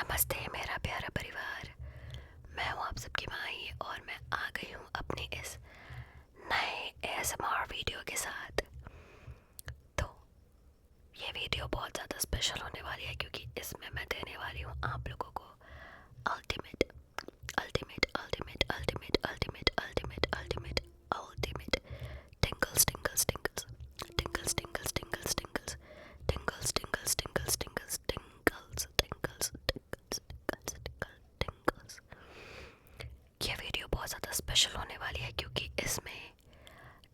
नमस्ते मेरा प्यारा परिवार। मैं हूँ आप सबकी माही और मैं आ गई हूँ अपने इस नए ASMR वीडियो के साथ। तो ये वीडियो बहुत ज़्यादा स्पेशल होने वाली है क्योंकि इसमें मैं देने वाली हूँ आप लोगों को ultimate ultimate ultimate ultimate ultimate ultimate ultimate ultimate tinkles tinkles tinkles tinkles tinkles tinkles tinkles tinkles tinkles tinkles tinkles tinkles tinkles tinkles tinkles tinkles. ये वीडियो बहुत ज़्यादा स्पेशल होने वाली है क्योंकि इसमें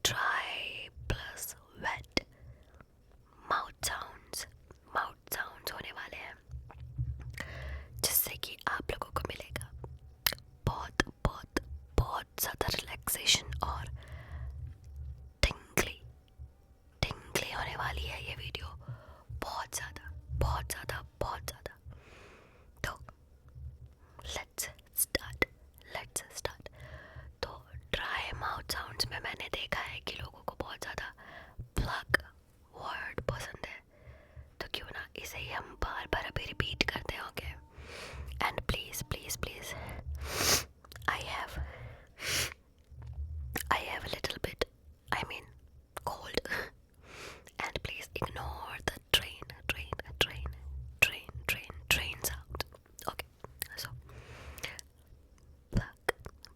dry plus wet mouth sounds होने वाले हैं, जिससे कि आप लोगों को मिलेगा बहुत बहुत बहुत ज़्यादा रिलैक्सेशन और टिंकली टिंकली होने वाली है ये वीडियो। बहुत ज़्यादा बहुत ज़्यादा बहुत ज़्यादा। तो लेट्स स्टार्ट। तो ड्राई माउथ साउंड्स में मैंने देखा है कि लोगों को बहुत ज़्यादा प्लग वर्ड पसंद है, तो क्यों ना इसे ही हम बार बार अभी रिपीट करते होंगे। And please please please I have a little bit, I mean cold, and please ignore the train sound. Okay, so plug,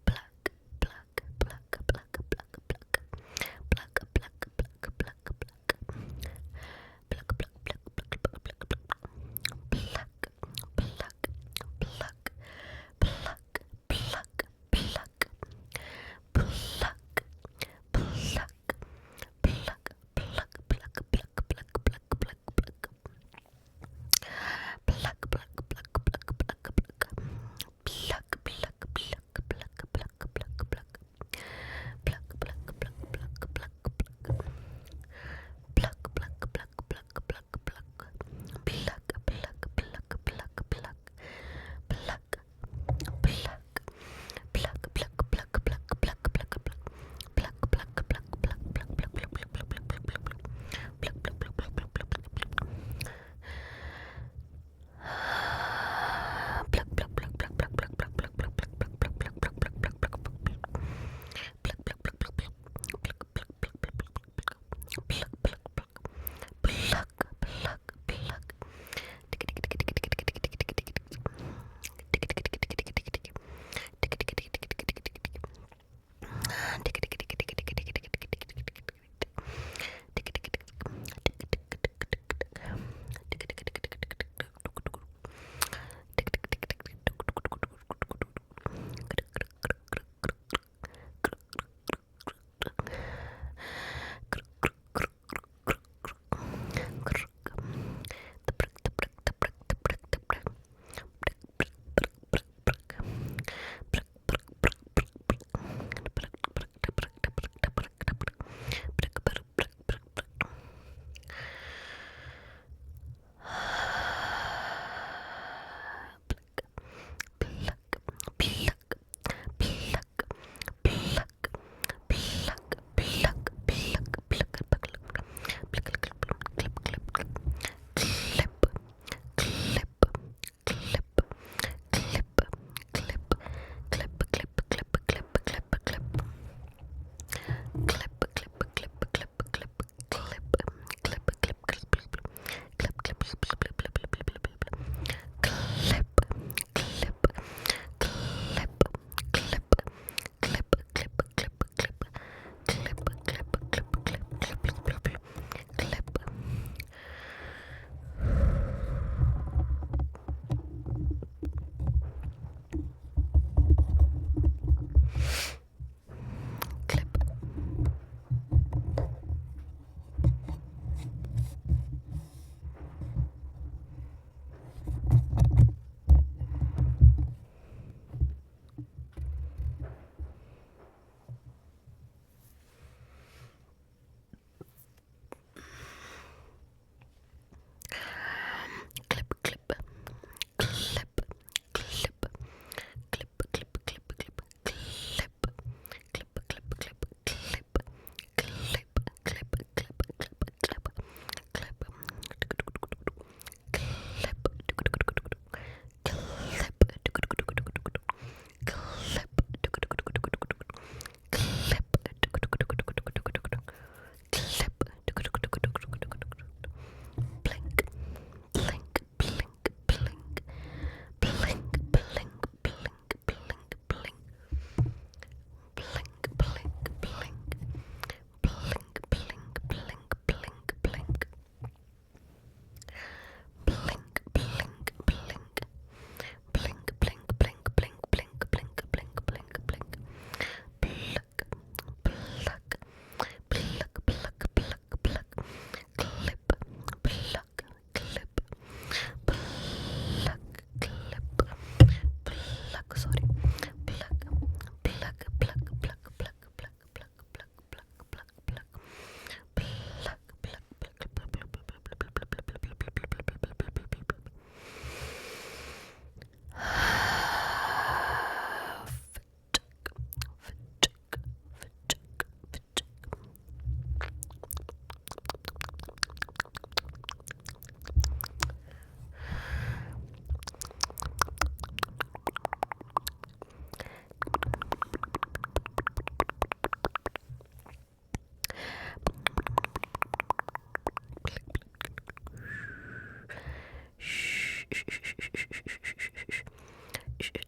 plug, plug, plug, plug, plug, plug, plug,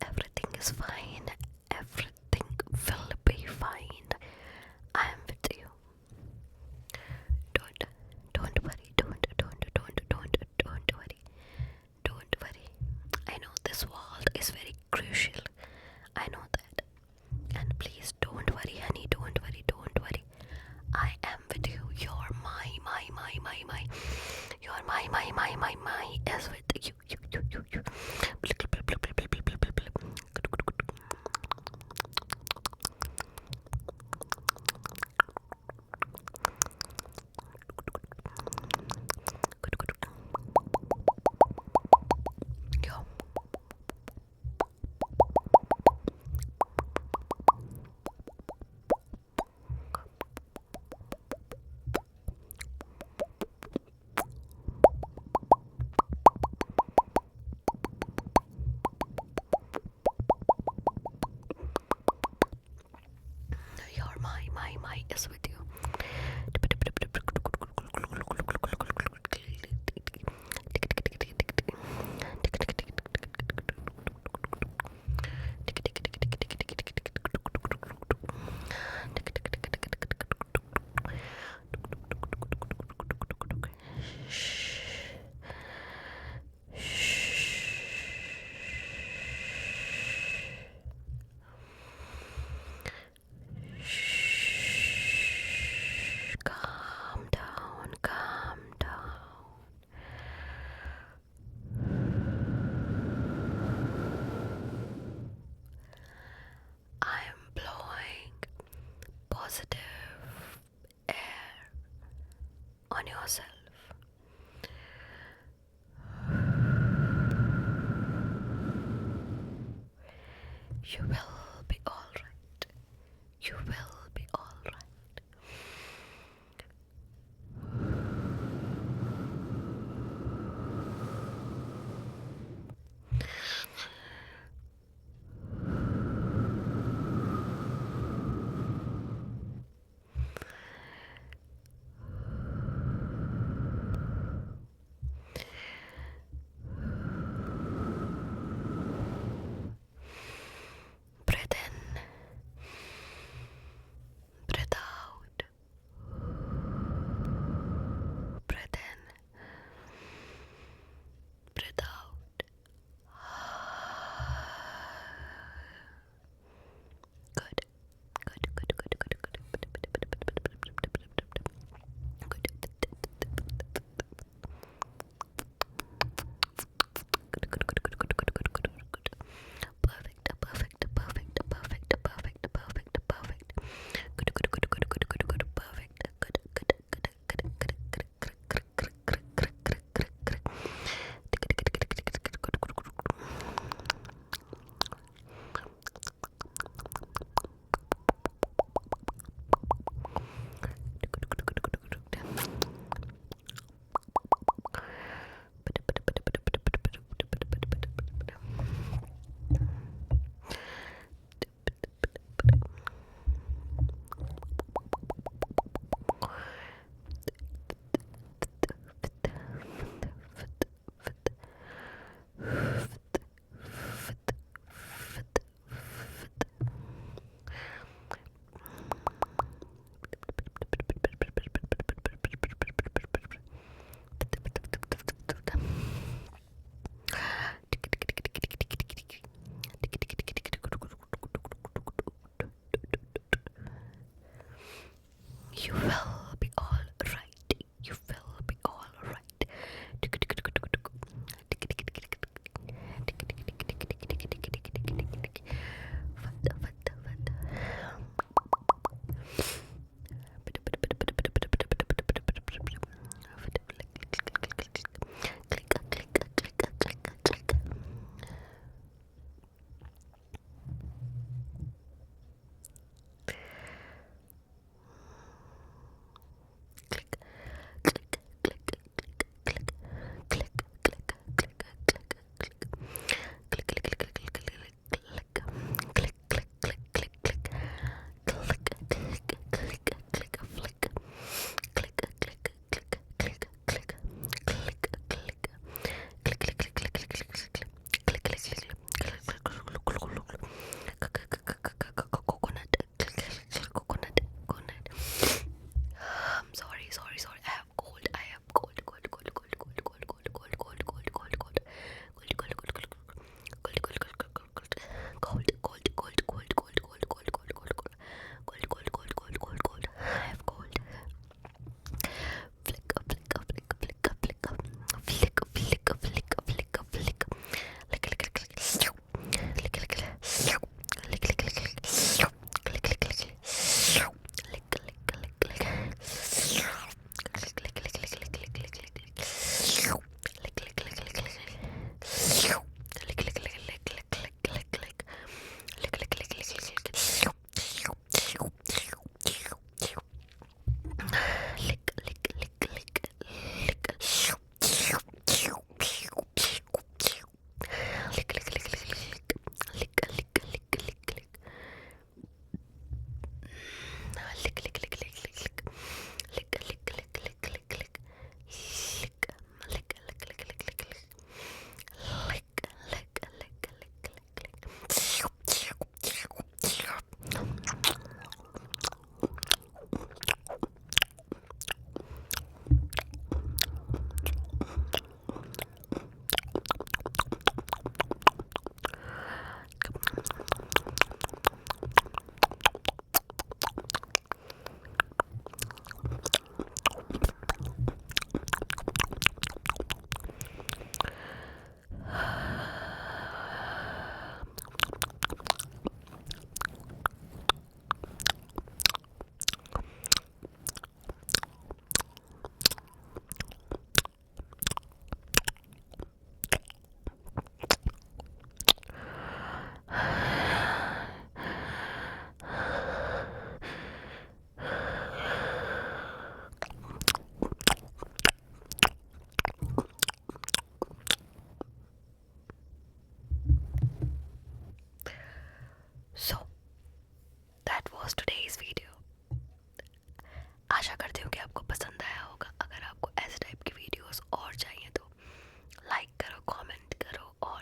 Everything is fine. Everything will be fine. I am with you. Don't worry. Don't worry. Don't worry. I know this world is very crucial. I know that. And please don't worry, honey. Don't worry. I am with you. You're my. You're my is with you. Yo. You're my is with you. Calm down. I am blowing positive air on yourself. You will be alright. You will be alright.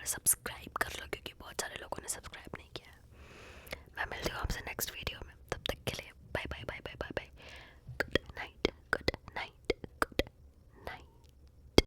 Subscribe